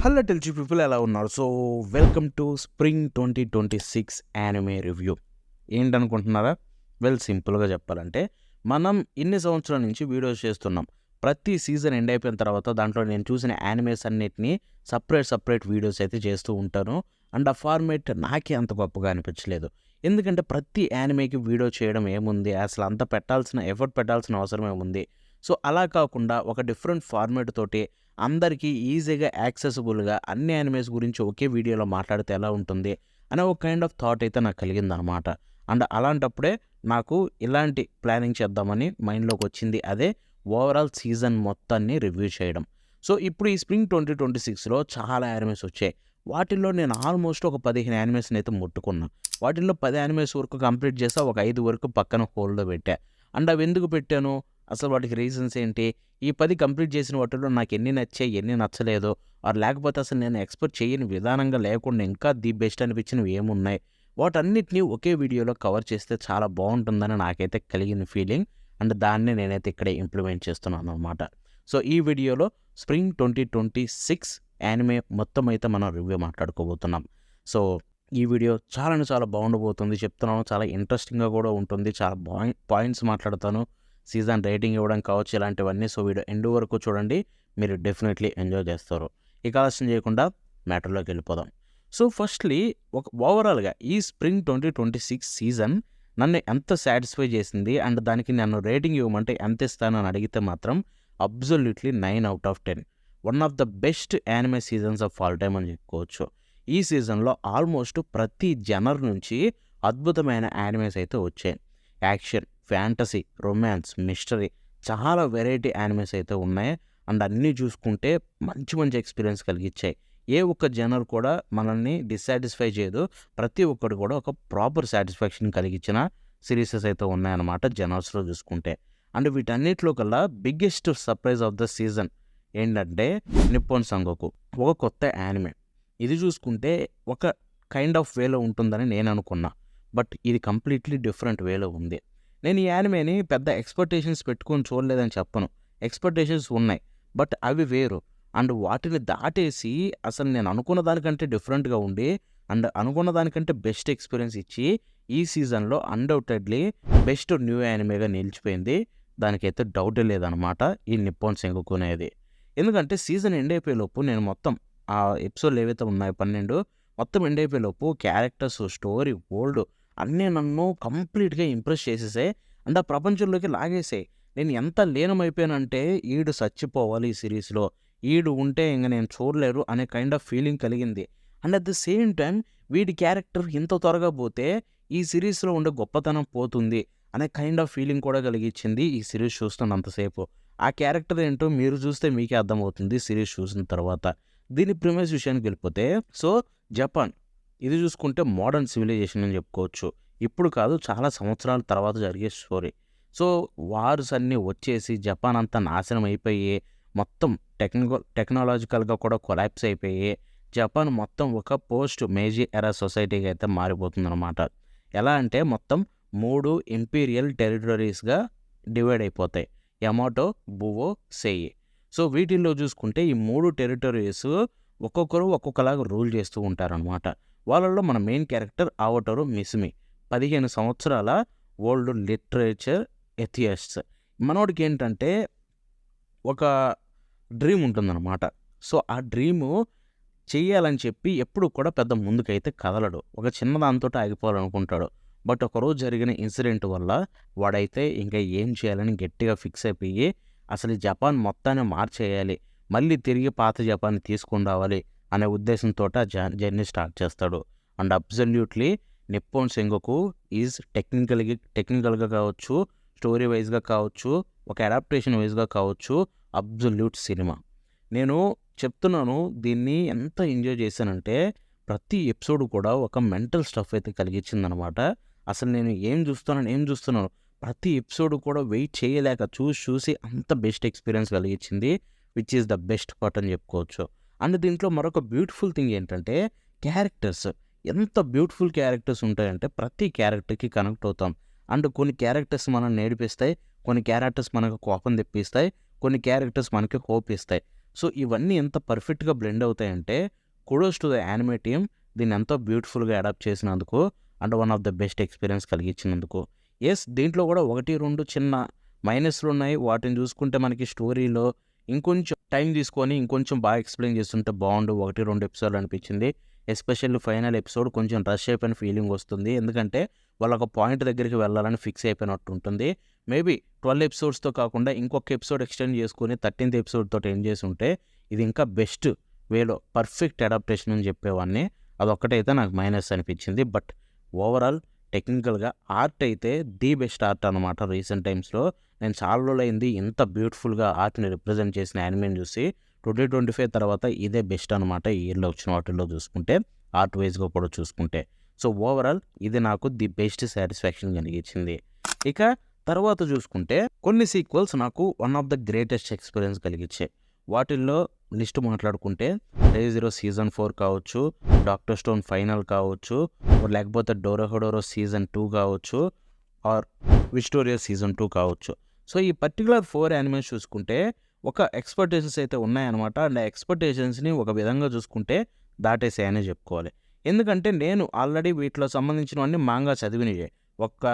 Hello టెల్చి people ఎలా ఉన్నారు? So welcome to spring 2026 anime review. ఏంటనుకుంటున్నారా? సింపుల్గా చెప్పాలంటే మనం ఇన్ని సంవత్సరాల నుంచి వీడియోస్ చేస్తున్నాం. ప్రతి సీజన్ ఎండ్ అయిపోయిన తర్వాత దాంట్లో నేను చూసిన యానిమేస్ అన్నిటినీ సపరేట్ వీడియోస్ అయితే చేస్తూ ఉంటాను. అండ్ ఆ ఫార్మేట్ నాకే అంత గొప్పగా అనిపించలేదు. ఎందుకంటే ప్రతి యానిమేకి వీడియో చేయడం ఏముంది, అసలు అంత ఎఫర్ట్ పెట్టాల్సిన అవసరం ఏముంది? సో అలా కాకుండా ఒక డిఫరెంట్ ఫార్మేట్ తోటి అందరికీ ఈజీగా యాక్సెసిబుల్గా అన్ని యానిమేస్ గురించి ఒకే వీడియోలో మాట్లాడితే ఎలా ఉంటుంది అనే ఒక కైండ్ ఆఫ్ థాట్ అయితే నాకు కలిగిందనమాట. అండ్ అలాంటప్పుడే నాకు ఇలాంటి ప్లానింగ్ చేద్దామని మైండ్లోకి వచ్చింది. అదే ఓవరాల్ సీజన్ మొత్తాన్ని రివ్యూ చేయడం. సో ఇప్పుడు ఈ స్ప్రింగ్ 2026లో చాలా యానిమేస్ వచ్చాయి. వాటిల్లో నేను ఆల్మోస్ట్ ఒక 15 యానిమేస్ని అయితే ముట్టుకున్నా. వాటిల్లో 10 యానిమేస్ వరకు కంప్లీట్ చేసా, ఒక 5 వరకు పక్కన హోల్డ్లో పెట్టా. అండ్ అవి ఎందుకు పెట్టాను, అసలు వాటికి రీజన్స్ ఏంటి, ఈ 10 కంప్లీట్ చేసిన వాటిలో నాకు ఎన్ని నచ్చాయి, ఎన్ని నచ్చలేదో, లేకపోతే అసలు నేను ఎక్స్‌పెక్ట్ చేయని విధానంగా లేకుండా ఇంకా ది బెస్ట్ అనిపించినవి ఏమున్నాయి, వాటన్నిటిని ఒకే వీడియోలో కవర్ చేస్తే చాలా బాగుంటుందని నాకైతే కలిగిన ఫీలింగ్. అండ్ దాన్ని నేనైతే ఇక్కడే ఇంప్లిమెంట్ చేస్తున్నాను అనమాట. సో ఈ వీడియోలో స్ప్రింగ్ 2026 యానిమే మొత్తం అయితే మనం రివ్యూ మాట్లాడుకోబోతున్నాం. సో ఈ వీడియో చాలా బాగుండబోతుంది చెప్తున్నాను. చాలా ఇంట్రెస్టింగ్గా కూడా ఉంటుంది. చాలా పాయింట్స్ మాట్లాడతాను, సీజన్ రేటింగ్ ఇవ్వడం కావచ్చు, ఇలాంటివన్నీ. సో వీడియో ఎండ్ వరకు చూడండి, మీరు డెఫినెట్లీ ఎంజాయ్ చేస్తారు. ఇక ఆలస్యం చేయకుండా మ్యాటర్లోకి వెళ్ళిపోదాం. సో ఫస్ట్లీ ఓవరాల్గా ఈ స్ప్రింగ్ 2026 సీజన్ నన్ను ఎంత సాటిస్ఫై చేసింది అండ్ దానికి నన్ను రేటింగ్ ఇవ్వమంటే ఎంత ఇస్తానని అడిగితే మాత్రం absolutely 9/10. One of the best anime seasons of all time అని చెప్పుకోవచ్చు. ఈ సీజన్లో ఆల్మోస్ట్ ప్రతి జనర్ నుంచి అద్భుతమైన యానిమేస్ అయితే వచ్చాయి. యాక్షన్, ఫ్యాంటసీ, రొమాన్స్, మిస్టరీ, చాలా వెరైటీ యానిమేస్ అయితే ఉన్నాయి. అండ్ అన్నీ చూసుకుంటే మంచి ఎక్స్పీరియన్స్ కలిగించాయి. ఏ ఒక్క జనర్ కూడా మనల్ని డిస్సాటిస్ఫై చేయదు. ప్రతి ఒక్కటి కూడా ఒక ప్రాపర్ సాటిస్ఫాక్షన్ కలిగించిన సిరీసెస్ అయితే ఉన్నాయన్నమాట జనర్స్లో చూసుకుంటే. అండ్ వీటన్నిటిలో కల్లా biggest surprise of the season ఏంటంటే నిప్పోన్ సంగోకు, ఒక కొత్త యానిమే. ఇది చూసుకుంటే ఒక కైండ్ ఆఫ్ వేలో ఉంటుందని నేను అనుకున్నా, బట్ ఇది కంప్లీట్లీ డిఫరెంట్ వేలో ఉంది. నేను ఈ యానిమేని పెద్ద ఎక్స్పెక్టేషన్స్ పెట్టుకొని చూడలేదని చెప్పను. ఎక్స్పెక్టేషన్స్ ఉన్నాయి, బట్ అవి వేరు. అండ్ వాటిని దాటేసి అసలు నేను అనుకున్న దానికంటే డిఫరెంట్గా ఉండి అండ్ అనుకున్న దానికంటే బెస్ట్ ఎక్స్పీరియన్స్ ఇచ్చి ఈ సీజన్లో అన్డౌటెడ్లీ బెస్ట్ న్యూ యానిమేగా నిలిచిపోయింది. దానికైతే డౌటే లేదనమాట ఈ నిప్పోన్ సెంగోకు అనేది. ఎందుకంటే సీజన్ ఎండ్ అయిపోయేలోపు నేను మొత్తం ఆ ఎపిసోడ్లు ఏవైతే ఉన్నాయో 12 మొత్తం ఎండ్ అయిపోయేలోపు క్యారెక్టర్స్, స్టోరీ, వరల్డ్ అన్నీ నన్ను కంప్లీట్గా ఇంప్రెస్ చేసేసాయి అండ్ ఆ ప్రపంచంలోకి లాగేసాయి. నేను ఎంత లీనమైపోయానంటే ఈడు చచ్చిపోవాలి ఈ సిరీస్లో, ఈడు ఉంటే ఇంక నేను చూడలేరు అనే కైండ్ ఆఫ్ ఫీలింగ్ కలిగింది. And at the same time వీడి క్యారెక్టర్ ఇంత త్వరగా పోతే ఈ సిరీస్లో ఉండే గొప్పతనం పోతుంది అనే కైండ్ ఆఫ్ ఫీలింగ్ కూడా కలిగించింది ఈ సిరీస్ చూస్తున్నంతసేపు. ఆ క్యారెక్టర్ ఏంటో మీరు చూస్తే మీకే అర్థమవుతుంది సిరీస్ చూసిన తర్వాత. దీని ప్రిమైస్ విషయానికి వెళ్ళిపోతే, సో జపాన్ ఇది చూసుకుంటే మోడర్న్ సివిలైజేషన్ అని చెప్పుకోవచ్చు. ఇప్పుడు కాదు, చాలా సంవత్సరాల తర్వాత జరిగే స్టోరీ. సో వార్స్ అన్నీ వచ్చేసి జపాన్ అంతా నాశనం అయిపోయి మొత్తం టెక్నాలజికల్గా కూడా కొలాప్స్ అయిపోయి జపాన్ మొత్తం ఒక పోస్ట్ మేజీ ఎరా సొసైటీగా అయితే మారిపోతుందన్నమాట. ఎలా అంటే మొత్తం 3 ఇంపీరియల్ టెరిటరీస్గా డివైడ్ అయిపోతాయి: యమాటో, బువో, సెయి. సో వీటిల్లో చూసుకుంటే ఈ 3 టెరిటరీస్ ఒక్కొక్కరు ఒక్కొక్కలాగా రూల్ చేస్తూ ఉంటారనమాట. వాళ్ళల్లో మన మెయిన్ క్యారెక్టర్ ఆవటోరు మిస్మి, 15 సంవత్సరాల ఓల్డ్ లిటరేచర్ ఎథియస్ట్. మనోడికి ఏంటంటే ఒక డ్రీమ్ ఉంటుందన్నమాట. సో ఆ డ్రీము చెయ్యాలని చెప్పి ఎప్పుడు కూడా పెద్ద ముందుకైతే కదలడు, ఒక చిన్న దాంతో ఆగిపోవాలనుకుంటాడు. బట్ ఒకరోజు జరిగిన ఇన్సిడెంట్ వల్ల వాడైతే ఇంకా ఏం చేయాలని గట్టిగా ఫిక్స్ అయిపోయి అసలు ఈ జపాన్ మొత్తాన్ని మార్చేయాలి, మళ్ళీ తిరిగి పాత జపాన్ని తీసుకొని రావాలి అనే ఉద్దేశంతో ఆ జర్నీ స్టార్ట్ చేస్తాడు. అండ్ అబ్సల్యూట్లీ నిప్పోన్ సెంగోకు ఈజ్ టెక్నికల్గా కావచ్చు, స్టోరీ వైజ్గా కావచ్చు, ఒక అడాప్టేషన్ వైజ్గా కావచ్చు, అబ్సల్యూట్ సినిమా. నేను చెప్తున్నాను, దీన్ని ఎంత ఎంజాయ్ చేశానంటే ప్రతి ఎపిసోడ్ కూడా ఒక మెంటల్ స్టఫ్ అయితే కలిగించిందనమాట. అసలు నేను ఏం చూస్తున్నాను ప్రతి ఎపిసోడ్ కూడా వెయిట్ చేయలేక చూసి అంత బెస్ట్ ఎక్స్పీరియన్స్ కలిగించింది, which is the best part అని చెప్పుకోవచ్చు. అండ్ దీంట్లో మరొక బ్యూటిఫుల్ థింగ్ ఏంటంటే క్యారెక్టర్స్. ఎంత బ్యూటిఫుల్ క్యారెక్టర్స్ ఉంటాయంటే ప్రతి క్యారెక్టర్కి కనెక్ట్ అవుతాం. అండ్ కొన్ని క్యారెక్టర్స్ మనం నేర్పిస్తాయి, కొన్ని క్యారెక్టర్స్ మనకు కోపం తెప్పిస్తాయి, కొన్ని క్యారెక్టర్స్ మనకి హోప్ ఇస్తాయి. సో ఇవన్నీ ఎంత పర్ఫెక్ట్గా బ్లెండ్ అవుతాయంటే kudos to the anime team దీన్ని ఎంతో బ్యూటిఫుల్గా అడాప్ట్ చేసినందుకు and one of the best experience కలిగించినందుకు. ఎస్, దీంట్లో కూడా 1-2 చిన్న మైనస్లు ఉన్నాయి. వాటిని చూసుకుంటే మనకి స్టోరీలో ఇంకొంచెం టైం తీసుకొని ఇంకొంచెం బాగా ఎక్స్ప్లెయిన్ చేస్తుంటే బాగుండు 1-2 ఎపిసోడ్లు అనిపించింది. ఎస్పెషల్లీ ఫైనల్ ఎపిసోడ్ కొంచెం రష్ అయిపోయిన ఫీలింగ్ వస్తుంది. ఎందుకంటే వాళ్ళు ఒక పాయింట్ దగ్గరికి వెళ్ళాలని ఫిక్స్ అయిపోయినట్టు ఉంటుంది. మేబీ 12 ఎపిసోడ్స్తో కాకుండా ఇంకొక ఎపిసోడ్ ఎక్స్టెండ్ చేసుకుని 13th ఎపిసోడ్ తోటి ఎండ్ చేసి ఉంటే ఇది ఇంకా బెస్ట్ వేలో పర్ఫెక్ట్ అడాప్టేషన్ అని చెప్పేవాడిని. అదొక్కటైతే నాకు మైనస్ అనిపించింది. బట్ ఓవరాల్ టెక్నికల్గా ఆర్ట్ అయితే ది బెస్ట్ ఆర్ట్ అనమాట. రీసెంట్ టైమ్స్లో నేను చాలా రోజులైంది ఇంత బ్యూటిఫుల్గా ఆర్ట్ని రిప్రజెంట్ చేసిన యానిమేని చూసి. 2025 తర్వాత ఇదే బెస్ట్ అనమాట ఈ ఇయర్లో వచ్చిన వాటిల్లో చూసుకుంటే, ఆర్ట్ వైజ్గా కూడా చూసుకుంటే. సో ఓవరాల్ ఇది నాకు ది బెస్ట్ సాటిస్ఫాక్షన్ కలిగించింది. ఇక తర్వాత చూసుకుంటే కొన్ని సీక్వెల్స్ నాకు one of the greatest experience కలిగించాయి. వాటిల్లో లిస్ట్ మాట్లాడుకుంటే రేజిరో సీజన్ 4 కావచ్చు, డాక్టర్ స్టోన్ ఫైనల్ కావచ్చు, లేకపోతే డోరోహోడోరో సీజన్ 2 కావచ్చు, ఆర్ విక్టోరియా సీజన్ 2 కావచ్చు. సో ఈ పర్టికులర్ 4 యానిమేస్ చూసుకుంటే ఒక ఎక్స్పెక్టేషన్స్ అయితే ఉన్నాయన్నమాట. అండ్ ఆ ఎక్స్పెక్టేషన్స్ని ఒక విధంగా చూసుకుంటే దాటేసాయనే చెప్పుకోవాలి. ఎందుకంటే నేను ఆల్రెడీ వీటిలో సంబంధించినవన్నీ మాంగా చదివినయే. ఒక్క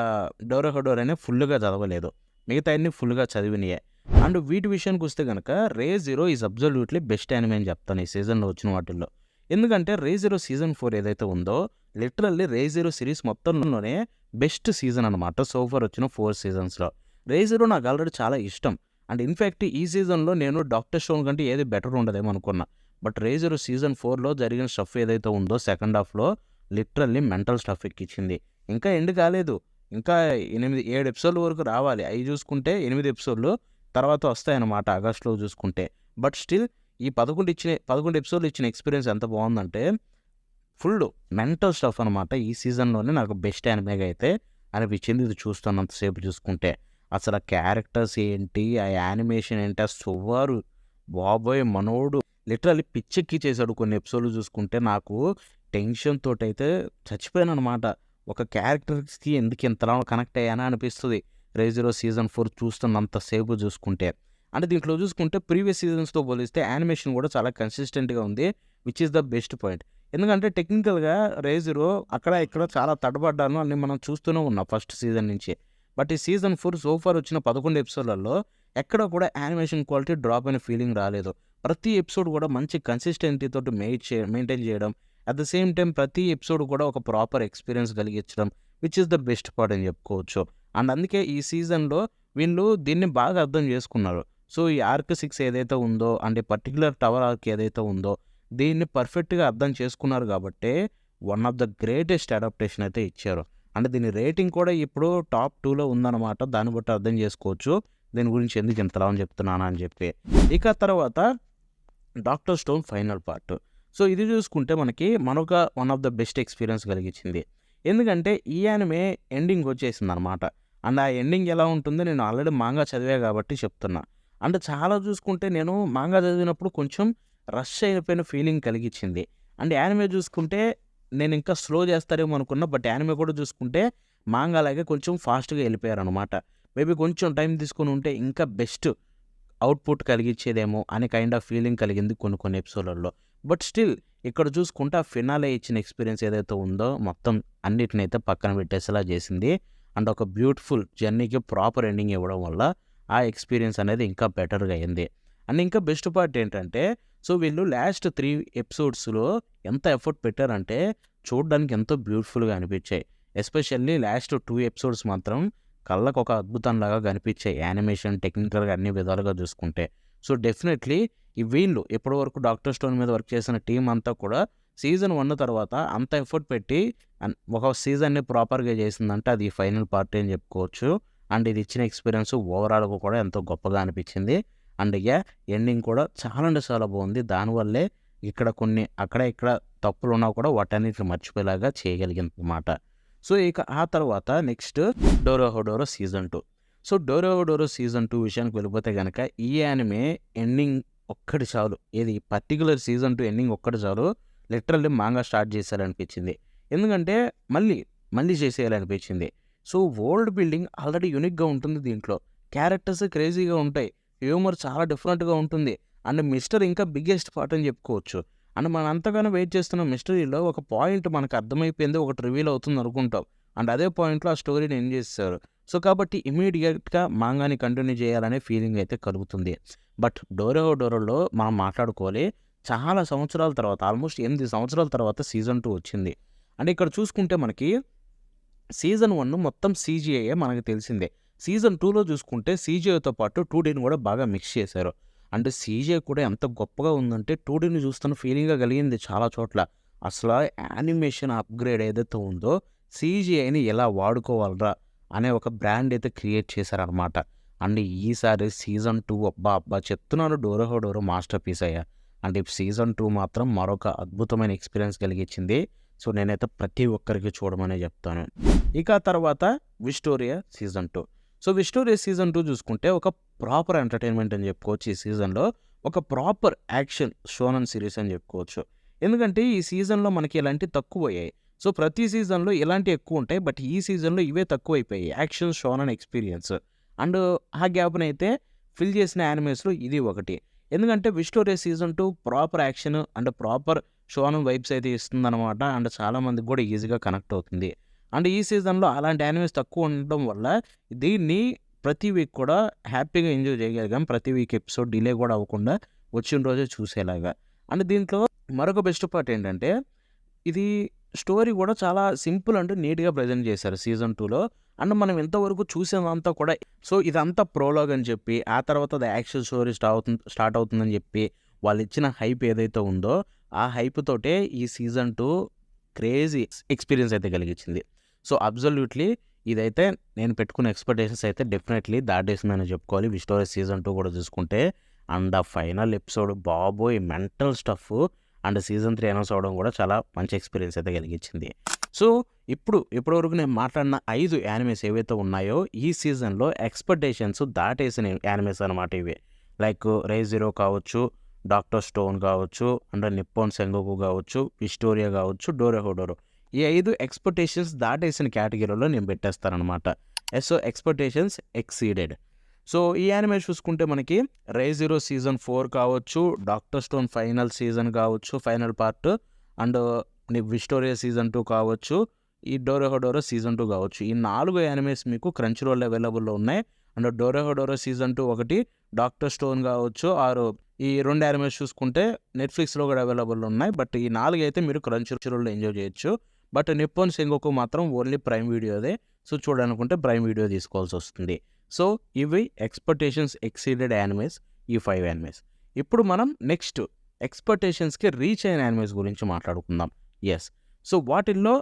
డోరోహోడోరో అనే ఫుల్గా చదవలేదు, మిగతా అన్ని ఫుల్గా చదివినయే. అండ్ వీటి విషయానికి వస్తే కనుక రేజిరో ఈజ్ అబ్జల్యూట్లీ బెస్ట్ యానిమే అని చెప్తాను ఈ సీజన్లో వచ్చిన వాటిల్లో. ఎందుకంటే రేజిరో సీజన్ 4 ఏదైతే ఉందో లిటరల్లీ రేజిరో సిరీస్ మొత్తంలోనే బెస్ట్ సీజన్ అనమాట. సో ఫార్ వచ్చిన 4 సీజన్స్లో రేజిరో నాకు ఆల్రెడీ చాలా ఇష్టం. అండ్ ఇన్ఫ్యాక్ట్ ఈ సీజన్లో నేను డాక్టర్ స్టోన్ కంటే ఏది బెటర్ ఉండదేమో అనుకున్నా. బట్ రేజిరో సీజన్ 4లో జరిగిన స్టఫ్ ఏదైతే ఉందో సెకండ్ హాఫ్లో లిటరల్లీ మెంటల్ స్టఫ్ ఎక్కించింది. ఇంకా ఎండ్ కాలేదు, ఇంకా 7 ఎపిసోడ్ల వరకు రావాలి. అవి చూసుకుంటే 8 ఎపిసోడ్లు తర్వాత వస్తాయన్నమాట ఆగస్టులో చూసుకుంటే. బట్ స్టిల్ ఈ 11 ఎపిసోడ్లు ఇచ్చిన ఎక్స్పీరియన్స్ ఎంత బాగుందంటే ఫుల్ మెంటల్ స్టఫ్ అనమాట. ఈ సీజన్లోనే నాకు బెస్ట్ యానిమేగా అయితే అనిపించింది ఇది చూస్తున్నంతసేపు చూసుకుంటే. అసలు ఆ క్యారెక్టర్స్ ఏంటి, ఆ యానిమేషన్ ఏంటి, ఆ సువారు బాబోయ్ మనోడు లిటరల్లీ పిచ్చెక్కి చేశాడు. కొన్ని ఎపిసోడ్లు చూసుకుంటే నాకు టెన్షన్ తోటైతే చచ్చిపోయాను అనమాట. ఒక క్యారెక్టర్స్కి ఎందుకు ఇంతలా కనెక్ట్ అయ్యానా అనిపిస్తుంది రేజిరో సీజన్ 4 చూస్తున్నంతసేపు చూసుకుంటే. అంటే దీంట్లో చూసుకుంటే ప్రీవియస్ సీజన్స్తో పోలిస్తే యానిమేషన్ కూడా చాలా కన్సిస్టెంట్గా ఉంది, which is the best point. ఎందుకంటే టెక్నికల్గా రేజిరో అక్కడ ఇక్కడ చాలా తడబడ్డాను అని మనం చూస్తూనే ఉన్నాం ఫస్ట్ సీజన్ నుంచి. బట్ ఈ సీజన్ 4 సోఫార్ వచ్చిన 11 ఎపిసోడ్లలో ఎక్కడ కూడా యానిమేషన్ క్వాలిటీ డ్రాప్ అయిన ఫీలింగ్ రాలేదు. ప్రతి ఎపిసోడ్ కూడా మంచి కన్సిస్టెన్సీ తోటి మెయింటైన్ చేయడం, అట్ ద సేమ్ టైం ప్రతి ఎపిసోడ్ కూడా ఒక ప్రాపర్ ఎక్స్పీరియన్స్ కలిగించడం, which is the best part అని చెప్పుకోవచ్చు. అండ్ అందుకే ఈ సీజన్లో వీళ్ళు దీన్ని బాగా అర్థం చేసుకున్నారు. సో ఈ ఆర్క్ 6 ఏదైతే ఉందో అంటే పర్టికులర్ టవర్ ఆర్క్ ఏదైతే ఉందో దీన్ని పర్ఫెక్ట్గా అర్థం చేసుకున్నారు కాబట్టి one of the greatest adaptation అయితే ఇచ్చారు. అంటే దీని రేటింగ్ కూడా ఇప్పుడు టాప్ 2లో ఉందన్నమాట. దాన్ని బట్టి అర్థం చేసుకోవచ్చు దీని గురించి ఎందుకు ఇంతలా అని చెప్తున్నానా అని చెప్పి. ఇక తర్వాత doctor stone final part. So ఇది చూసుకుంటే మనకి మరొక one of the best experience కలిగించింది. ఎందుకంటే ఈ యానిమే ఎండింగ్ వచ్చేసింది అనమాట. అండ్ ఆ ఎండింగ్ ఎలా ఉంటుందో నేను ఆల్రెడీ మాంగా చదివా కాబట్టి చెప్తున్నా. అంటే చాలా చూసుకుంటే నేను మాంగా చదివినప్పుడు కొంచెం రష్ అయిపోయిన ఫీలింగ్ కలిగించింది. అండ్ యానిమే చూసుకుంటే నేను ఇంకా స్లో చేస్తారేమో అనుకున్నా. బట్ యానిమే కూడా చూసుకుంటే మాంగా లాగే కొంచెం ఫాస్ట్గా వెళ్ళిపోయారనమాట. మేబీ కొంచెం టైం తీసుకొని ఉంటే ఇంకా బెస్ట్ అవుట్పుట్ కలిగించేదేమో అనే కైండ్ ఆఫ్ ఫీలింగ్ కలిగింది కొన్ని ఎపిసోడ్లలో. బట్ స్టిల్ ఇక్కడ చూసుకుంటే ఆ ఫినాలే ఇచ్చిన ఎక్స్పీరియన్స్ ఏదైతే ఉందో మొత్తం అన్నిటినైతే పక్కన పెట్టేసేలా చేసింది. అండ్ ఒక బ్యూటిఫుల్ జర్నీకి ప్రాపర్ ఎండింగ్ ఇవ్వడం వల్ల ఆ ఎక్స్పీరియన్స్ అనేది ఇంకా బెటర్గా అయింది. అండ్ ఇంకా బెస్ట్ పార్ట్ ఏంటంటే సో వీళ్ళు లాస్ట్ 3 ఎపిసోడ్స్లో ఎంత ఎఫర్ట్ పెట్టారంటే చూడడానికి ఎంతో బ్యూటిఫుల్గా అనిపించాయి. ఎస్పెషల్లీ లాస్ట్ 2 ఎపిసోడ్స్ మాత్రం కళ్ళకు ఒక అద్భుతంలాగా కనిపించాయి యానిమేషన్ టెక్నికల్గా అన్ని విధాలుగా చూసుకుంటే. సో డెఫినెట్లీ ఈ వీళ్ళు ఇప్పటివరకు డాక్టర్ స్టోన్ మీద వర్క్ చేసిన టీం అంతా కూడా సీజన్ 1 తర్వాత అంత ఎఫర్ట్ పెట్టి ఒక సీజన్ని ప్రాపర్గా చేసిందంటే అది ఫైనల్ పార్ట్ అని చెప్పుకోవచ్చు. అండ్ ఇది ఇచ్చిన ఎక్స్పీరియన్స్ ఓవరాల్గా కూడా ఎంతో గొప్పగా అనిపించింది. అండ్ ఎండింగ్ కూడా చాలా అంటే చాలా బాగుంది. దానివల్లే ఇక్కడ కొన్ని అక్కడ ఇక్కడ తప్పులు ఉన్నా కూడా వాటన్నిటిని మర్చిపోయేలాగా చేయగలిగింది అన్నమాట. సో ఇక ఆ తర్వాత నెక్స్ట్ డోరోహోడోరో సీజన్ 2. సో డోరోహోడోరో సీజన్ 2 విషయానికి వెళ్ళిపోతే కనుక ఈ యానిమే ఎండింగ్ ఒక్కటి చాలు. ఏది పర్టికులర్ సీజన్ 2 ఎండింగ్ ఒక్కటి చాలు లిటరల్లీ మాంగా స్టార్ట్ చేసేయాలనిపించింది. ఎందుకంటే మళ్ళీ చేసేయాలనిపించింది. సో వరల్డ్ బిల్డింగ్ ఆల్రెడీ యూనిక్గా ఉంటుంది దీంట్లో. క్యారెక్టర్స్ క్రేజీగా ఉంటాయి, హ్యూమర్ చాలా డిఫరెంట్గా ఉంటుంది. అండ్ మిస్టర్ ఇంకా బిగ్గెస్ట్ పార్ట్ అని చెప్పుకోవచ్చు. అండ్ మనం అంతగానో వెయిట్ చేస్తున్న మిస్టరీలో ఒక పాయింట్ మనకు అర్థమైపోయింది, ఒకటి రివీల్ అవుతుంది అనుకుంటాం. అండ్ అదే పాయింట్‌లో ఆ స్టోరీని ఎండ్ చేసేసారు. సో, కాబట్టి ఇమ్మీడియేట్‌గా మాంగాని కంటిన్యూ చేయాలనే ఫీలింగ్ అయితే కలుగుతుంది. బట్ 'డోరోహోడోరో'లో మనం మాట్లాడుకోవాలి. చాలా సంవత్సరాల తర్వాత, ఆల్మోస్ట్ 8 సంవత్సరాల తర్వాత సీజన్ 2 వచ్చింది. అండ్ ఇక్కడ చూసుకుంటే మనకి సీజన్ 1 మొత్తం సీజీఐయే మనకు తెలిసిందే. సీజన్ 2లో చూసుకుంటే సీజీఐతో పాటు 2డీని కూడా బాగా మిక్స్ చేశారు. అంటే సీజీఐ కూడా ఎంత గొప్పగా ఉందంటే 2డీని చూస్తున్న ఫీలింగే కలిగింది చాలా చోట్ల. అసల యానిమేషన్ అప్‌గ్రేడ్ ఏదైతే ఉందో సీజీఐని ఎలా వాడుకోవాలిరా అనే ఒక బ్రాండ్ అయితే క్రియేట్ చేశారనమాట. అండ్ ఈసారి సీజన్ 2 అబ్బా! అబ్బా! చెప్తున్నాను, 'డోరోహోడోరో' మాస్టర్ పీస్ అయ్యా. అంటే సీజన్ 2 మాత్రం మరొక అద్భుతమైన ఎక్స్‌పీరియన్స్ కలిగించింది. సో, నేనైతే ప్రతి ఒక్కరికి చూడమనే చెప్తాను. ఇక తర్వాత 'విస్టోరియా' సీజన్ 2. సో, 'విస్టోరియా' సీజన్ 2 చూసుకుంటే ఒక ప్రాపర్ ఎంటర్‌టైన్‌మెంట్ అని చెప్పుకోవచ్చు. ఈ సీజన్‌లో ఒక ప్రాపర్ యాక్షన్ షోనెన్ సీరీస్ అని చెప్పుకోవచ్చు. ఎందుకంటే ఈ సీజన్‌లో మనకి ఇలాంటివి తక్కువయ్యాయి. సో, ప్రతి సీజన్‌లో ఇలాంటివి ఎక్కువుంటాయి. బట్ ఈ సీజన్‌లో ఇవే తక్కువైపోయాయి. Action shonen experience. అండ్ ఆ గ్యాప్‌నైతే ఫిల్ చేసిన యానిమేస్‌లో ఇది ఒకటి. ఎందుకంటే 'Wistoria' season 2 proper action and proper shonen vibes అయితే ఇస్తుందనమాట. అండ్ చాలామందికి కూడా ఈజీగా కనెక్ట్ అవుతుంది. అండ్ ఈ సీజన్‌లో అలాంటి యానిమేస్ తక్కువ ఉండడం వల్ల దీన్ని ప్రతి వీక్ కూడా హ్యాపీగా ఎంజాయ్ చేయగలిగాం. ప్రతి వీక్ ఎపిసోడ్ డిలే కూడా అవ్వకుండా వచ్చిన రోజే చూసేలాగా. అండ్ దీంట్లో మరొక బెస్ట్ పార్ట్ ఏంటంటే ఇది స్టోరీ కూడా చాలా సింపుల్ అండ్ నీట్‌గా ప్రెజెంట్ చేశారు సీజన్ 2లో. అండ్ మనం ఇంతవరకు చూసిందంతా కూడా సో, ఇదంతా ప్రోలాగ్ అని చెప్పి, ఆ తర్వాత ద యాక్షన్ స్టోరీ స్టార్ట్ అవుతుందని చెప్పి, వాళ్ళిచ్చిన హైప్ ఏదైతే ఉందో, ఆ హైప్ తోటే ఈ సీజన్ 2 క్రేజీ ఎక్స్‌పీరియన్స్ అయితే కలిగించింది. సో, అబ్సల్యూట్‌లీ ఇదైతే నేను పెట్టుకున్న ఎక్స్‌పెక్టేషన్స్ అయితే డెఫినెట్‌లీ దాటేసిందని చెప్పుకోవాలి. 'విస్టోరియా' సీజన్ 2 కూడా చూసుకుంటే. అండ్ ఆ ఫైనల్ ఎపిసోడ్ బాబోయ్! Mental stuff. And season 3 announce అవ్వడం కూడా చాలా మంచి ఎక్స్‌పీరియన్స్ అయితే కలిగించింది. సో, ఇప్పటివరకు నేను మాట్లాడిన 5 యానిమేస్ ఏవైతే ఉన్నాయో, ఈ సీజన్‌లో ఎక్స్‌పెక్టేషన్స్ దాటేసిన యానిమేస్ అనమాట ఇవి. లైక్ 'రైజిరో' కావచ్చు, 'డాక్టర్ స్టోన్' కావచ్చు, అండ్ 'నిప్పొన్ సెంగోకు' కావచ్చు, 'విస్టోరియా' కావచ్చు, 'డోరోహోడోరో' ఈ 5 ఎక్స్‌పెక్టేషన్స్ దాటేసిన కేటగిరీలో నేను పెట్టేస్తాననమాట. So, expectations exceeded. సో, ఈ యానిమే చూసుకుంటే మనకి 'రైజిరో' సీజన్ 4 కావచ్చు, 'డాక్టర్ స్టోన్' ఫైనల్ సీజన్ కావచ్చు, final part and 'Wistoria' season 2 కావచ్చు, ఈ 'డోరోహోడోరో' సీజన్ 2 కావచ్చు. ఈ 4 యానిమేస్ మీకు క్రంచ్ రోల్‌లో అవైలబుల్‌లో ఉన్నాయి. అండ్ 'డోరోహోడోరో' సీజన్ 2 ఒకటి, 'డాక్టర్ స్టోన్' కావచ్చు, ఈ 2 యానిమేస్ చూసుకుంటే నెట్‌ఫ్లిక్స్‌లో కూడా అవైలబుల్‌లో ఉన్నాయి. బట్ ఈ 4 అయితే మీరు క్రంచ్ రోల్‌లో ఎంజాయ్ చేయొచ్చు. బట్ 'నిప్పొన్ సెంగోకు' మాత్రం ఓన్లీ ప్రైమ్ వీడియోదే. సో, చూడాలనుకుంటే ప్రైమ్ వీడియో తీసుకోవాల్సొస్తుంది. సో, ఇవి ఎక్స్‌పెక్టేషన్స్ ఎక్సీడెడ్ యానిమేస్, ఈ 5 యానిమేస్. ఇప్పుడు మనం నెక్స్ట్ ఎక్స్‌పెక్టేషన్స్‌కి రీచ్ అయిన యానిమేస్ గురించి మాట్లాడుకుందాం. యెస్. సో, వాటిల్లో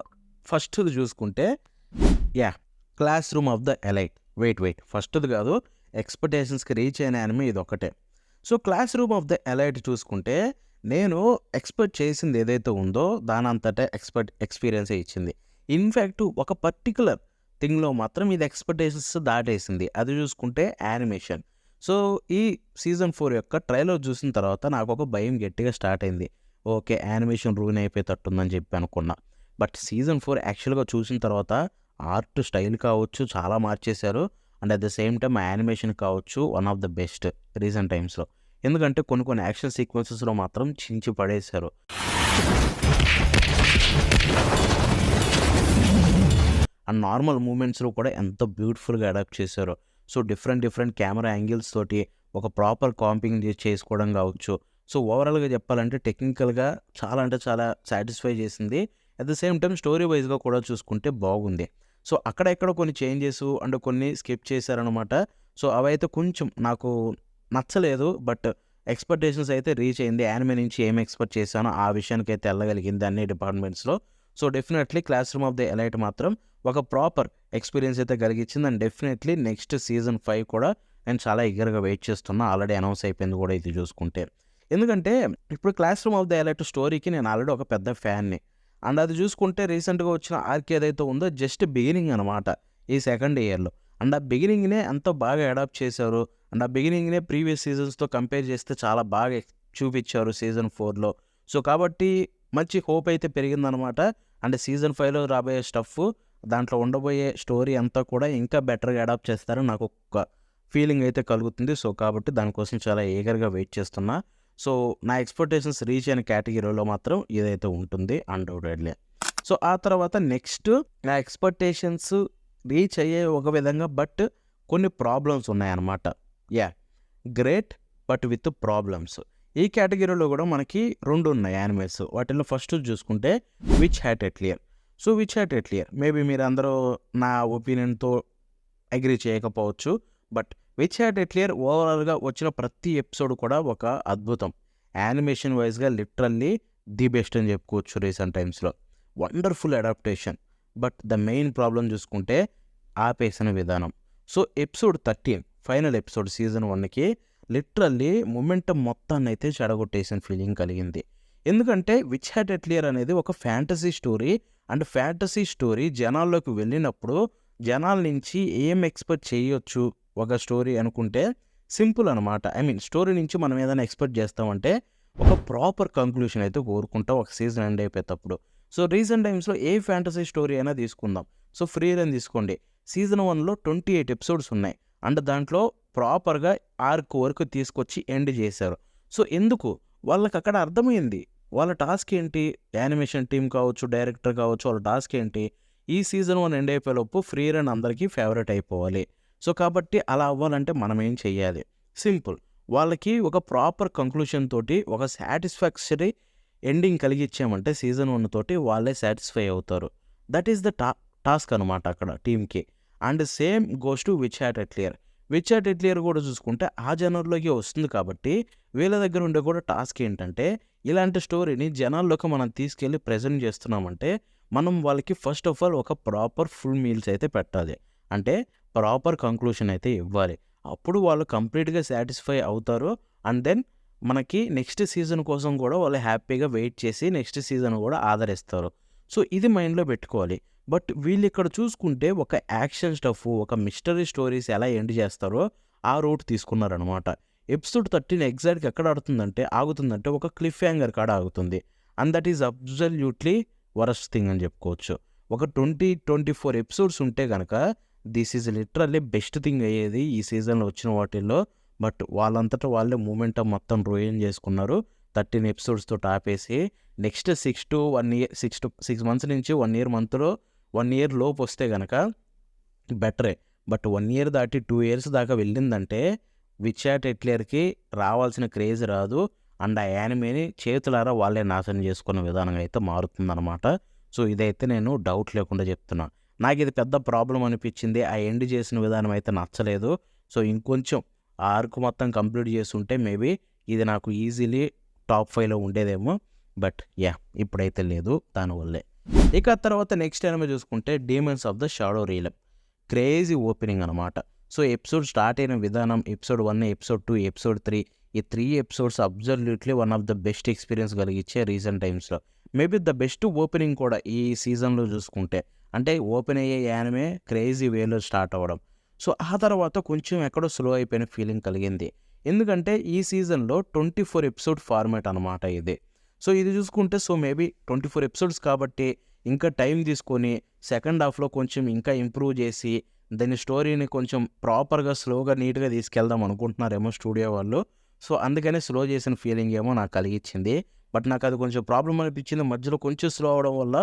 ఫస్ట్‌ది చూసుకుంటే yeah! 'Classroom of the elite'. Wait ఫస్ట్‌ది కాదు. ఎక్స్‌పెక్టేషన్స్‌కి రీచ్ అయిన యానిమే ఇదొక్కటే. So, 'classroom of the elite' చూసుకుంటే నేను ఎక్స్‌పెక్ట్ చేసింది ఏదైతే ఉందో దానంతట ఎక్స్‌పీరియన్సే ఇచ్చింది. ఇన్‌ఫాక్ట్ ఒక పర్టిక్యులర్ థింగ్‌లో మాత్రం ఇది ఎక్స్‌పెక్టేషన్స్ దాటేసింది. అది చూసుకుంటే యానిమేషన్. సో, ఈ సీజన్ 4 యొక్క ట్రైలర్ చూసిన తర్వాత నాకొక భయం గట్టిగా స్టార్ట్ అయింది. ఓకే, యానిమేషన్ రూయిన్ అయిపోయేటట్టుందని చెప్పి అనుకున్నా. బట్ సీజన్ 4 యాక్చువల్‌గా చూసిన తర్వాత ఆర్ట్ స్టైల్ కావచ్చు చాలా మార్చేశారు. And at the same time animation కావచ్చు one of the best recent టైమ్స్‌లో. ఎందుకంటే కొన్ని యాక్షన్ సీక్వెన్సెస్‌లో మాత్రం చించి పడేశారు. అండ్ నార్మల్ మూవ్‌మెంట్స్‌లో కూడా ఎంత బ్యూటిఫుల్‌గా అడాప్ట్ చేశారో. సో, డిఫరెంట్ కెమెరా యాంగిల్స్ తోటి ఒక ప్రాపర్ కాంపింగ్ చేసుకోవడం కావచ్చు. సో, ఓవరాల్‌గా చెప్పాలంటే టెక్నికల్‌గా చాలా అంటే చాలా సాటిస్ఫై చేసింది. At the same time story వైస్‌గా కూడా చూసుకుంటే బాగుంది. సో, అక్కడ కొన్ని చేంజెస్ అండ్ కొన్ని స్కిప్ చేశారనమాట. సో, అవైతే కొంచెం నాకు నచ్చలేదు. బట్ ఎక్స్‌పెక్టేషన్స్ అయితే రీచ్ అయింది. యానిమే నుంచి ఏం ఎక్స్‌పెక్ట్ చేశానో ఆ విషయానికైతే ఎళ్ళగలిగింది అన్ని డిపార్ట్మెంట్స్‌లో. So, definitely 'classroom of the elite' మాత్రం ఒక ప్రాపర్ ఎక్స్‌పీరియన్స్ అయితే కలిగించింది. అండ్ డెఫినెట్‌లీ నెక్స్ట్ సీజన్ 5 కూడా నేను చాలా ఈగర్‌గా వెయిట్ చేస్తున్నా. ఆల్రెడీ అనౌన్స్ అయిపోయింది కూడా ఇది చూసుకుంటే. ఎందుకంటే ఇప్పుడు 'class room of the elite' స్టోరీకి నేను ఆల్రెడీ ఒక పెద్ద ఫ్యాన్‌ని. అండ్ అది చూసుకుంటే రీసెంట్‌గా వచ్చిన ఆర్క్ ఏదైతే ఉందో జస్ట్ బిగినింగ్ అనమాట ఈ సెకండ్ ఇయర్‌లో. అండ్ ఆ బిగినింగ్‌నే ఎంతో బాగా అడాప్ట్ చేశారు. అండ్ ఆ బిగినింగ్‌నే ప్రీవియస్ సీజన్స్‌తో కంపేర్ చేస్తే చాలా బాగా చూపిచ్చారు సీజన్ 4లో. సో, కాబట్టి మంచి హోప్ అయితే పెరిగిందనమాట. అండ్ సీజన్ 5లో రాబోయే స్టఫ్, దాంట్లో ఉండబోయే స్టోరీ అంతా కూడా ఇంకా బెటర్‌గా అడాప్ట్ చేస్తారని నాకొక ఫీలింగ్ అయితే కలుగుతుంది. సో, కాబట్టి దానికోసం చాలా ఈగర్‌గా వెయిట్ చేస్తున్నా. సో, నా ఎక్స్‌పెక్టేషన్స్ రీచ్ అయిన కేటగిరీలో మాత్రం ఇదైతే ఉంటుంది అన్‌డౌటెడ్‌లీ. సో, ఆ తర్వాత నెక్స్ట్ నా ఎక్స్‌పెక్టేషన్స్ రీచ్ అయ్యాయి ఒక విధంగా. బట్ కొన్ని ప్రాబ్లమ్స్ ఉన్నాయన్నమాట. Yeah! Great but with problems. ఈ కేటగిరీలో కూడా మనకి 2 ఉన్నాయి యానిమేస్. వాటిల్లో ఫస్ట్ చూసుకుంటే 'which hat at clear'. So, 'which hat at clear' maybe మీరందరూ నా ఒపీనియన్‌తో అగ్రీ చేయకపోవచ్చు. But 'which hat at clear' ఓవరాల్‌గా వచ్చిన ప్రతి ఎపిసోడ్ కూడా ఒక అద్భుతం. యానిమేషన్ వైస్‌గా లిటరల్లీ ది బెస్ట్ అని చెప్పుకోవచ్చు రీసెంట్ టైమ్స్‌లో. Wonderful adaptation. But the main problem చూసుకుంటే ఆపేసిన విధానం. So, episode 13 final episode season 1కి లిటరల్లీ మొమెంటమ్ మొత్తాన్నయితే చెడగొట్టేసిన ఫీలింగ్ కలిగింది. ఎందుకంటే 'విచ్ హ్యాట్ ఎట్ క్లియర్' అనేది ఒక fantasy story. And fantasy story జనాల్లోకి వెళ్ళినప్పుడు జనాల నుంచి ఏం ఎక్స్‌పెక్ట్ చేయొచ్చు ఒక స్టోరీ అనుకుంటే సింపుల్ అనమాట. ఐ మీన్ స్టోరీ నుంచి మనం ఏదైనా ఎక్స్‌పెక్ట్ చేస్తామంటే ఒక ప్రాపర్ కంక్లూషన్ అయితే కోరుకుంటాం ఒక సీజన్ ఎండ్ అయిపోయేటప్పుడు. సో, రీసెంట్ టైమ్స్‌లో ఏ ఫ్యాంటసీ స్టోరీ అయినా తీసుకుందాం. సో, 'ఫ్రీ రన్' తీసుకోండి. సీజన్ 1లో 28 ఎపిసోడ్స్ ఉన్నాయి. అండ్ దాంట్లో ప్రాపర్‌గా ఆర్క్ వరకు తీసుకొచ్చి ఎండ్ చేశారు. సో, ఎందుకు? వాళ్ళకక్కడ అర్థమైంది. వాళ్ళ టాస్క్ ఏంటి? యానిమేషన్ టీమ్ కావచ్చు, డైరెక్టర్ కావచ్చు, వాళ్ళ టాస్క్ ఏంటి? ఈ సీజన్ 1 ఎండ్ అయిపోయేలోపు 'ఫ్రీ రన్' అందరికీ ఫేవరెట్ అయిపోవాలి. సో, కాబట్టి అలా అవ్వాలంటే మనం ఏం చెయ్యాలి? సింపుల్. వాళ్ళకి ఒక ప్రాపర్ కంక్లూషన్ తోటి ఒక సాటిస్ఫాక్టరీ ఎండింగ్ కలిగిచ్చామంటే సీజన్ 1 తోటి వాళ్ళే సాటిస్ఫై అవుతారు. దట్ ఈస్ ద టాస్క్ అనమాట అక్కడ టీమ్‌కి. And same goes to 'which hat at clear'. 'Which hat at clear' కూడా చూసుకుంటే ఆ జనర్‌లోకే వస్తుంది కాబట్టి వీళ్ళ దగ్గర ఉండే కూడా టాస్క్ ఏంటంటే ఇలాంటి స్టోరీని జనాల్లోకి మనం తీసుకెళ్ళి ప్రెజెంట్ చేస్తున్నామంటే మనం వాళ్ళకి ఫస్ట్ ఆఫ్ ఆల్ ఒక ప్రాపర్ ఫుల్ మీల్స్ అయితే పెట్టాలి. అంటే ప్రాపర్ కంక్లూషన్ అయితే ఇవ్వాలి. అప్పుడు వాళ్ళు కంప్లీట్‌గా సాటిస్ఫై అవుతారు. అండ్ దెన్ మనకి నెక్స్ట్ సీజన్ కోసం కూడా వాళ్ళు హ్యాపీగా వెయిట్ చేసి నెక్స్ట్ సీజన్ కూడా ఆదరిస్తారు. సో, ఇది మైండ్‌లో పెట్టుకోవాలి. బట్ వీళ్ళిక్కడ చూసుకుంటే ఒక యాక్షన్ స్టఫ్, ఒక మిస్టరీ స్టోరీస్ ఎలా ఎండ్ చేస్తారో ఆ రూట్ తీసుకున్నారనమాట. ఎపిసోడ్ 13 ఎగ్జాక్ట్‌గా ఎక్కడ ఆగుతుందంటే ఒక క్లిఫ్ హ్యాంగర్ కాడ ఆగుతుంది. And that is absolutely worst thing అని చెప్పుకోవచ్చు. ఒక 20, 24 ఎపిసోడ్స్ ఉంటే గనక this is literally best thing అయ్యేది ఈ సీజన్‌లో వచ్చిన వాటిల్లో. బట్ వాళ్ళంతట వాళ్ళే మొమెంటమ్ మొత్తం రూయిన్ చేసుకున్నారు. 13 ఎపిసోడ్స్ తోటి ఆపేసి నెక్స్ట్ 6 మంత్స్ నుంచి 1 ఇయర్ లోపు వస్తే గనక బెటరే. బట్ 1 ఇయర్ దాటి 2 ఇయర్స్ దాకా వెళ్ళిందంటే 'విచ్ హ్యాట్ ఎట్ క్లియర్'కి రావాల్సిన క్రేజ్ రాదు. అండ్ ఆ యానిమేని చేతులారా వాళ్ళే నాశనం చేసుకున్న విధానం అయితే మారుతుందనమాట. సో, ఇదైతే నేను డౌట్ లేకుండా చెప్తున్నా. నాకిది పెద్ద ప్రాబ్లమ్ అనిపించింది. ఆ ఎండ్ చేసిన విధానం అయితే నచ్చలేదు. సో, ఇంకొంచెం ఆ ఆర్క్ మొత్తం కంప్లీట్ చేసుంటే మేబీ ఇది నాకు ఈజీలీ టాప్ 5లో ఉండేదేమో. But yeah! ఇప్పుడైతే లేదు దానివల్లే. ఇక తర్వాత నెక్స్ట్ యానిమే చూసుకుంటే 'demons of the shadow realm'. Crazy opening అనమాట. సో, ఎపిసోడ్ స్టార్ట్ అయిన విధానం ఎపిసోడ్ 1, ఎపిసోడ్ 2, ఎపిసోడ్ 3 ఈ 3 episodes absolutely one of the best experience కలిగించే రీసెంట్ టైమ్స్‌లో. మేబీ ద బెస్ట్ ఓపెనింగ్ కూడా ఈ సీజన్‌లో చూసుకుంటే. అంటే ఓపెన్ అయ్యే యానిమే క్రేజీ వేలో స్టార్ట్ అవ్వడం. సో, ఆ తర్వాత కొంచెం ఎక్కడో స్లో అయిపోయిన ఫీలింగ్ కలిగింది. ఎందుకంటే ఈ సీజన్‌లో 24 ఎపిసోడ్ ఫార్మాట్ అనమాట ఇది. సో, ఇది చూసుకుంటే మేబీ 24 ఎపిసోడ్స్ కాబట్టి ఇంకా టైం తీసుకొని సెకండ్ హాఫ్‌లో కొంచెం ఇంకా ఇంప్రూవ్ చేసి దాని స్టోరీని కొంచెం ప్రాపర్‌గా, స్లోగా, నీట్‌గా తీసుకెళ్దాం అనుకుంటున్నారేమో స్టూడియో వాళ్ళు. సో, అందుకనే స్లో చేసిన ఫీలింగ్ ఏమో నాకు కలిగించింది. బట్ నాకది కొంచెం ప్రాబ్లమ్ అనిపించింది. మధ్యలో కొంచెం స్లో అవ్వడం వల్ల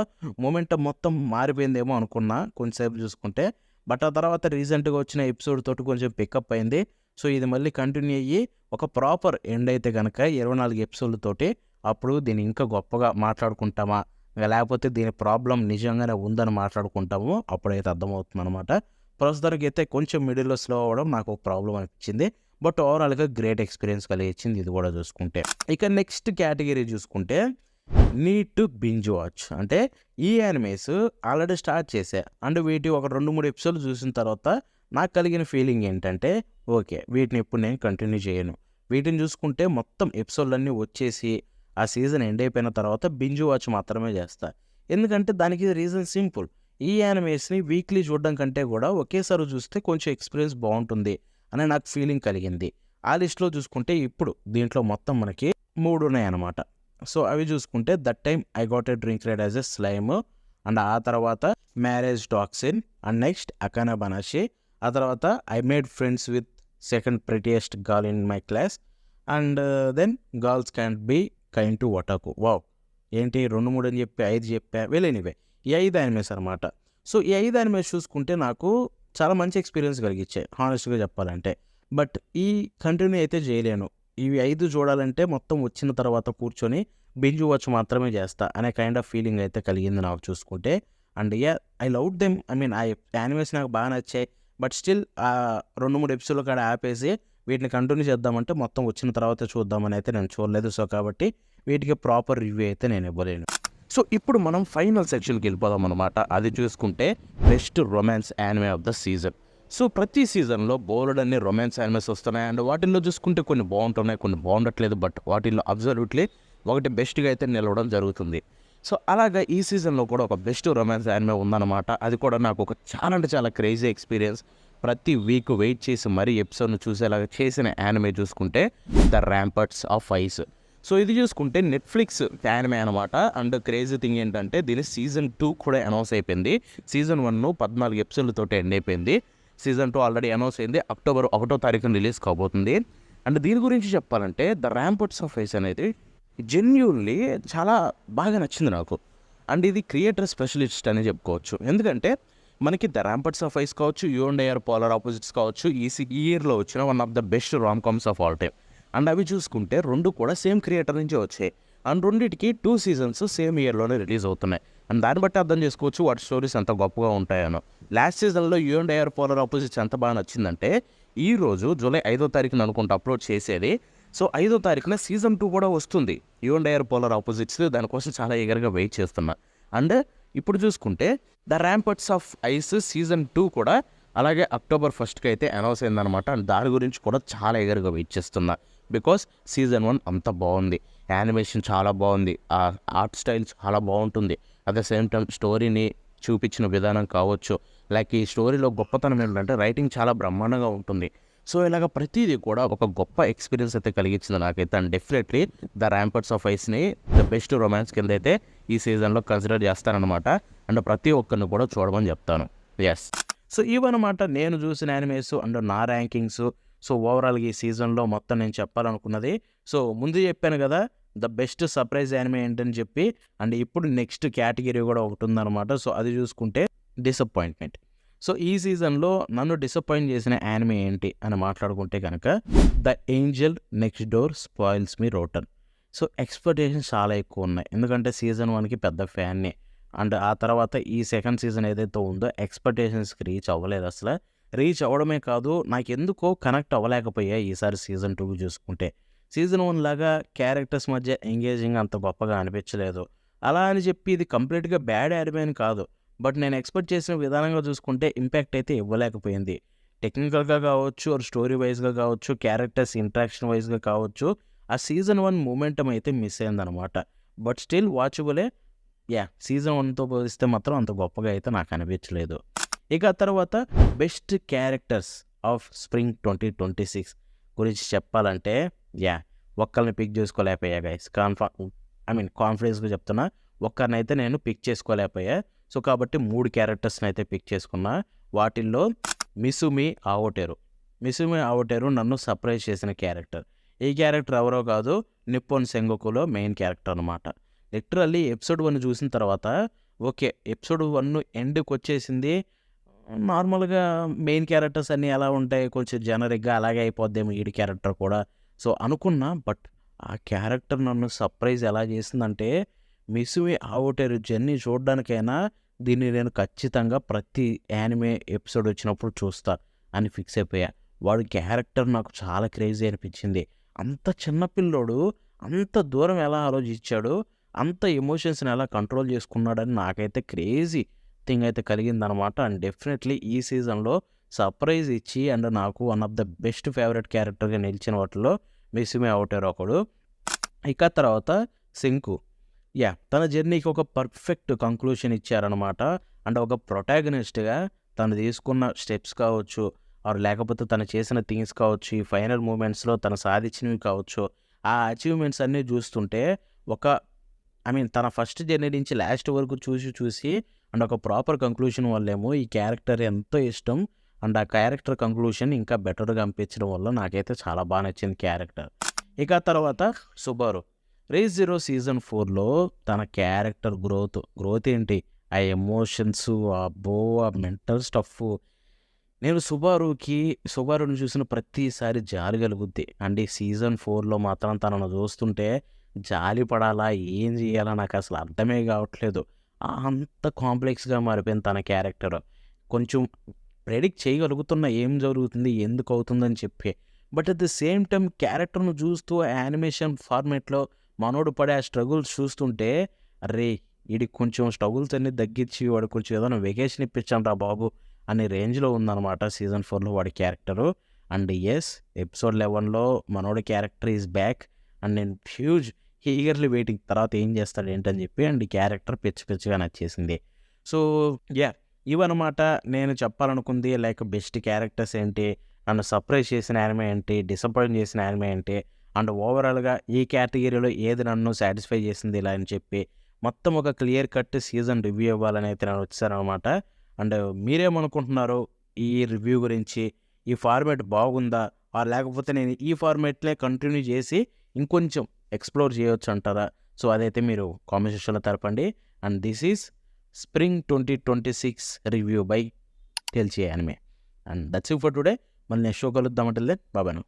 మొమెంటమ్ మొత్తం మారిపోయిందేమో అనుకున్నా కొంచెంసేపు చూసుకుంటే. బట్ ఆ తర్వాత రీసెంట్‌గా వచ్చిన ఎపిసోడ్ తోటి కొంచెం పికప్ అయింది. సో, ఇది మళ్ళీ కంటిన్యూ అయ్యి ఒక ప్రాపర్ ఎండ్ అయితే గనక 24 ఎపిసోడ్‌లతోటి అప్పుడు దీన్ని ఇంకా గొప్పగా మాట్లాడుకుంటామా? లేకపోతే దీని ప్రాబ్లమ్ నిజంగానే ఉందని మాట్లాడుకుంటామో అప్పుడైతే అర్థమవుతుందనమాట. ప్రస్తుతానికైతే కొంచెం మిడిల్‌లో స్లో అవ్వడం నాకు ఒక ప్రాబ్లమ్ అనిపించింది. బట్ ఓవరాల్‌గా గ్రేట్ ఎక్స్‌పీరియన్స్ కలిగించింది ఇది కూడా చూసుకుంటే. ఇక నెక్స్ట్ కేటగిరీ చూసుకుంటే నీడ్ టు బింజ్ వాచ్. అంటే ఈ యానిమేస్ ఆల్రెడీ స్టార్ట్ చేశా. అండ్ వీటి ఒక 2, 3 ఎపిసోడ్లు చూసిన తర్వాత నాకు కలిగిన ఫీలింగ్ ఏంటంటే ఓకే. వీటిని ఇప్పుడు నేను కంటిన్యూ చేయను. వీటిని చూసుకుంటే మొత్తం ఎపిసోడ్‌లన్నీ వచ్చేసి ఆ సీజన్ ఎండ్ అయిపోయిన తర్వాత బింజ్ వాచ్ మాత్రమే చేస్తా. ఎందుకంటే దానికి రీజన్ సింపుల్. ఈ యానిమేస్‌ని వీక్లీ చూడడం కంటే కూడా ఒకేసారి చూస్తే కొంచెం ఎక్స్‌పీరియన్స్ బావుంటుంది అని నాకు ఫీలింగ్ కలిగింది. ఆ లిస్ట్‌లో చూసుకుంటే ఇప్పుడు దీంట్లో మొత్తం మనకి 3 ఉన్నాయన్నమాట. సో, అవి చూసుకుంటే 'that time I got a reincarnated as a slime' and ఆ తర్వాత 'మ్యారేజ్ టాక్సిన్' అండ్ నెక్స్ట్ 'అకానా బనాషి' ఆ తర్వాత 'I made friends with second prettiest girl in my class, and then girls can be kind to otaku. Wow, ఏంటి 2-3 అని చెప్పి 5 చెప్పా. వెల్ ఎనీవే, ఈ 5 యానిమేస్ అనమాట. సో ఈ 5 యానిమేస్ చూసుకుంటే నాకు చాలా మంచి ఎక్స్పీరియన్స్ కలిగించాయి హానెస్ట్గా చెప్పాలంటే. బట్ ఈ కంటిన్యూ అయితే చేయలేను. ఇవి 5 చూడాలంటే మొత్తం వచ్చిన తర్వాత కూర్చొని బింజ్ వాచ్ మాత్రమే చేస్తా అనే కైండ్ ఆఫ్ ఫీలింగ్ అయితే కలిగింది నాకు చూసుకుంటే. And I love them. I mean ఆ యానిమేస్ నాకు బాగా నచ్చాయి. బట్ స్టిల్ 2-3 ఎపిసోడ్లు కాడ ఆపేసి వీటిని కంటిన్యూ చేద్దామంటే మొత్తం వచ్చిన తర్వాత చూద్దామని అయితే నేను చూడలేదు. సో కాబట్టి వీటికి ప్రాపర్ రివ్యూ అయితే నేను ఇవ్వలేను. సో ఇప్పుడు మనం ఫైనల్ సెక్షన్కి వెళ్ళిపోదాం అనమాట. అది చూసుకుంటే best romance anime of the season. So ప్రతి సీజన్లో బోలెడన్ని రొమాన్స్ యానిమేస్ వస్తున్నాయి. అండ్ వాటిల్లో చూసుకుంటే కొన్ని బాగుంటున్నాయి, కొన్ని బాగుండట్లేదు. బట్ వాటిల్లో అబ్జల్యూట్లీ ఒకటి బెస్ట్గా అయితే నిలవడం జరుగుతుంది. సో అలాగా ఈ సీజన్లో కూడా ఒక బెస్ట్ రొమాన్స్ యానిమే ఉందన్నమాట. అది కూడా నాకు ఒక చాలా అంటే చాలా క్రేజీ ఎక్స్పీరియన్స్. ప్రతి వీక్ వెయిట్ చేసి మరీ ఎపిసోడ్ను చూసేలాగా చేసిన యానిమే చూసుకుంటే the ramparts of ice. So ఇది చూసుకుంటే నెట్ఫ్లిక్స్ యానిమే అనమాట. అండ్ క్రేజీ థింగ్ ఏంటంటే దీని సీజన్ 2 కూడా అనౌన్స్ అయిపోయింది. సీజన్ 1 14 ఎపిసోడ్లతో ఎండ్ అయిపోయింది. సీజన్ 2 ఆల్రెడీ అనౌన్స్ అయింది. అక్టోబర్ 1వ తారీఖున రిలీజ్ కాబోతుంది. అండ్ దీని గురించి చెప్పాలంటే ద ర్యాంపర్ట్స్ ఆఫ్ ఐస్ అనేది జెన్యూన్లీ చాలా బాగా నచ్చింది నాకు. అండ్ ఇది క్రియేటర్ స్పెషలిస్ట్ అని చెప్పుకోవచ్చు. ఎందుకంటే మనకి ద ర్యాంపర్ట్స్ ఆఫ్ ఐస్ కావచ్చు, you and IR polar opposites కావచ్చు, ఈ ఇయర్లో వచ్చిన one of the best Ram comms of all time. And అవి చూసుకుంటే 2 కూడా సేమ్ క్రియేటర్ నుంచి వచ్చాయి. అండ్ రెండింటికి 2 సీజన్స్ సేమ్ ఇయర్లోనే రిలీజ్ అవుతున్నాయి. అండ్ దాన్ని బట్టి అర్థం చేసుకోవచ్చు వాటి స్టోరీస్ ఎంత గొప్పగా ఉంటాయనో. లాస్ట్ సీజన్లో you and IR polar opposites ఎంత బాగా నచ్చిందంటే ఈరోజు జూలై 5వ తారీఖున అనుకుంటా అప్లోడ్ చేసేది. సో 5వ తారీఖున సీజన్ 2 కూడా వస్తుంది. You and IR polar opposites దానికోసం చాలా ఈగర్గా వెయిట్ చేస్తున్నా. అండ్ ఇప్పుడు చూసుకుంటే the ramparts of ice season 2 కూడా అలాగే అక్టోబర్ 1కి అయితే అనౌన్స్ అయిందనమాట. అండ్ దాని గురించి కూడా చాలా ఈగర్గా వెయిట్ చేస్తున్నా. బికాస్ సీజన్ 1 అంత బాగుంది, యానిమేషన్ చాలా బాగుంది, ఆ ఆర్ట్ స్టైల్ చాలా బాగుంటుంది. అట్ ద సేమ్ టైం స్టోరీని చూపించిన విధానం కావచ్చు, లైక్ ఈ స్టోరీలో గొప్పతనం ఏంటంటే రైటింగ్ చాలా బ్రహ్మాండంగా ఉంటుంది. సో ఇలాగ ప్రతిదీ కూడా ఒక గొప్ప ఎక్స్పీరియన్స్ అయితే కలిగించింది నాకైతే. And definitely the ramparts of ఐస్ని ద బెస్ట్ రొమాన్స్ కింద అయితే ఈ సీజన్లో కన్సిడర్ చేస్తానన్నమాట. అండ్ ప్రతి ఒక్కరిని కూడా చూడమని చెప్తాను. ఎస్, సో ఇవన్నమాట నేను చూసిన యానిమేస్ అండ్ నా ర్యాంకింగ్స్. సో ఓవరాల్గా ఈ సీజన్లో మొత్తం నేను చెప్పాలనుకున్నది. సో ముందు చెప్పాను కదా ద బెస్ట్ సర్ప్రైజ్ యానిమే ఏంటని చెప్పి. అండ్ ఇప్పుడు నెక్స్ట్ కేటగిరీ కూడా ఒకటి ఉందన్నమాట. సో అది చూసుకుంటే డిసప్పాయింట్మెంట్. సో ఈ సీజన్లో నన్ను డిసప్పాయింట్ చేసిన యానిమే ఏంటి అని మాట్లాడుకుంటే కనుక the Angel next door spoils me rotten. So expectations చాలా ఎక్కువ ఉన్నాయి, ఎందుకంటే సీజన్ 1కి పెద్ద ఫ్యాన్ని. అండ్ ఆ తర్వాత ఈ సెకండ్ సీజన్ ఏదైతే ఉందో ఎక్స్పెక్టేషన్స్కి రీచ్ అవ్వలేదు. అసలు రీచ్ అవ్వడమే కాదు, నాకు ఎందుకో కనెక్ట్ అవ్వలేకపోయా ఈసారి సీజన్ 2 చూసుకుంటే. సీజన్ 1 లాగా క్యారెక్టర్స్ మధ్య ఎంగేజింగ్ అంత గొప్పగా అనిపించలేదు. అలా అని చెప్పి ఇది కంప్లీట్గా బ్యాడ్ యానిమే అని కాదు, బట్ నేను ఎక్స్పెక్ట్ చేసిన విధానంగా చూసుకుంటే ఇంపాక్ట్ అయితే ఇవ్వలేకపోయింది. టెక్నికల్గా కావచ్చు, స్టోరీ వైజ్గా కావచ్చు, క్యారెక్టర్స్ ఇంట్రాక్షన్ వైజ్గా కావచ్చు, ఆ సీజన్ 1 మూమెంటం అయితే మిస్ అయిందనమాట. బట్ స్టిల్ వాచబులే. సీజన్ 1తో పోలిస్తే మాత్రం అంత గొప్పగా అయితే నాకు అనిపించలేదు. ఇక తర్వాత బెస్ట్ క్యారెక్టర్స్ ఆఫ్ స్ప్రింగ్ 2026 గురించి చెప్పాలంటే ఒక్కరిని పిక్ చేసుకోలేకపోయా గైస్. కాన్ఫిడెన్స్గా చెప్తున్నా, ఒక్కరినైతే నేను పిక్ చేసుకోలేకపోయా. సో కాబట్టి 3 క్యారెక్టర్స్ని అయితే పిక్ చేసుకున్నా. వాటిల్లో మిసుమి ఆవోటెరు నన్ను సర్ప్రైజ్ చేసిన క్యారెక్టర్. ఈ క్యారెక్టర్ ఎవరో కాదు, నిప్పొన్ సెంగోకులో మెయిన్ క్యారెక్టర్ అనమాట. లిటరల్లీ ఎపిసోడ్ 1 చూసిన తర్వాత ఓకే, ఎపిసోడ్ 1 ఎండ్కి వచ్చేసింది, నార్మల్గా మెయిన్ క్యారెక్టర్స్ అన్నీ ఎలా ఉంటాయి, కొంచెం జనరిక్గా అలాగే అయిపోద్దేమో ఈడి క్యారెక్టర్ కూడా సో అనుకున్నా. బట్ ఆ క్యారెక్టర్ నన్ను సర్ప్రైజ్ ఎలా చేసిందంటే, మిసుమి ఆవోటెరు జర్నీ చూడడానికైనా దీన్ని నేను ఖచ్చితంగా ప్రతి యానిమే ఎపిసోడ్ వచ్చినప్పుడు చూస్తా అని ఫిక్స్ అయిపోయా. వాడి క్యారెక్టర్ నాకు చాలా క్రేజీ అనిపించింది. అంత చిన్నపిల్లోడు అంత దూరం ఎలా ఆలోచించాడు, అంత ఎమోషన్స్ని ఎలా కంట్రోల్ చేసుకున్నాడని నాకైతే క్రేజీ థింగ్ అయితే కలిగిందనమాట. అండ్ డెఫినెట్లీ ఈ సీజన్లో సర్ప్రైజ్ ఇచ్చి అండ్ నాకు one of the best favourite క్యారెక్టర్గా నిలిచిన వాటిలో మిసుమి ఆవోటెరు ఒకడు. ఇక తర్వాత సింకు. తన జర్నీకి ఒక పర్ఫెక్ట్ కంక్లూషన్ ఇచ్చారనమాట. అండ్ ఒక ప్రొటాగనిస్ట్గా తను తీసుకున్న స్టెప్స్ కావచ్చు, ఆర్ లేకపోతే తను చేసిన థింగ్స్ కావచ్చు, ఈ ఫైనల్ మూమెంట్స్లో తను సాధించినవి కావచ్చు, ఆ అచీవ్మెంట్స్ అన్నీ చూస్తుంటే తన ఫస్ట్ జర్నీ నుంచి లాస్ట్ వరకు చూసి అండ్ ఒక ప్రాపర్ కంక్లూషన్ వల్లేమో ఈ క్యారెక్టర్ ఎంతో ఇష్టం. అండ్ ఆ క్యారెక్టర్ కంక్లూషన్ ఇంకా బెటర్గా అనిపించడం వల్ల నాకైతే చాలా బాగా నచ్చింది క్యారెక్టర్. ఇక తర్వాత సుబారు రేస్ జీరో సీజన్ 4లో తన క్యారెక్టర్ గ్రోత్ ఏంటి, ఆ ఎమోషన్స్, అబ్బో ఆ మెంటల్ స్టఫ్. నేను సుబారుని చూసిన ప్రతిసారి జాలి కలుగుద్ది. అండ్ ఈ సీజన్ 4లో మాత్రం తనను చూస్తుంటే జాలి పడాలా, ఏం చేయాలా నాకు అసలు అర్థమే కావట్లేదు. అంత కాంప్లెక్స్గా మారిపోయింది తన క్యారెక్టర్. కొంచెం ప్రెడిక్ట్ చేయగలుగుతున్నా ఏం జరుగుతుంది, ఎందుకు అవుతుందని చెప్పి. But at the same time క్యారెక్టర్ను చూస్తూ యానిమేషన్ ఫార్మేట్లో మనోడు పడే ఆ స్ట్రగుల్స్ చూస్తుంటే, అరే ఈడికి కొంచెం స్ట్రగుల్స్ అన్నీ తగ్గించి వాడు కొంచెం ఏదైనా వెకేషన్ ఇప్పించాను రా బాబు అనే రేంజ్లో ఉందన్నమాట సీజన్ 4లో వాడి క్యారెక్టరు. అండ్ ఎస్, ఎపిసోడ్ 11లో మనోడి క్యారెక్టర్ ఈజ్ బ్యాక్. అండ్ నేను ఈగర్లీ వెయిటింగ్ తర్వాత ఏం చేస్తాడు ఏంటని చెప్పి. అండ్ ఈ క్యారెక్టర్ పిచ్చిగా నచ్చేసింది. సో యా, ఇవన్నమాట నేను చెప్పాలనుకుంది. లైక్ బెస్ట్ క్యారెక్టర్స్ ఏంటి, నన్ను సర్ప్రైజ్ చేసిన యానిమే ఏంటి, డిసప్పాయింట్ చేసిన యానిమే ఏంటి, అండ్ ఓవరాల్గా ఈ కేటగిరీలో ఏది నన్ను సాటిస్ఫై చేసింది ఇలా అని చెప్పి మొత్తం ఒక క్లియర్ కట్ సీజన్ రివ్యూ ఇవ్వాలని అయితే నేను వచ్చానమాట. అండ్ మీరేమనుకుంటున్నారు ఈ రివ్యూ గురించి? ఈ ఫార్మేట్ బాగుందా, లేకపోతే నేను ఈ ఫార్మేట్లే కంటిన్యూ చేసి ఇంకొంచెం ఎక్స్ప్లోర్ చేయొచ్చు అంటారా? సో అదైతే మీరు కామెంట్ సెక్షన్లో తెలపండి. And this is spring 2026 review by Telchi anime. And that's it for today. మళ్ళీ నెక్స్ట్ షో కలుద్దామంటే బాబాను.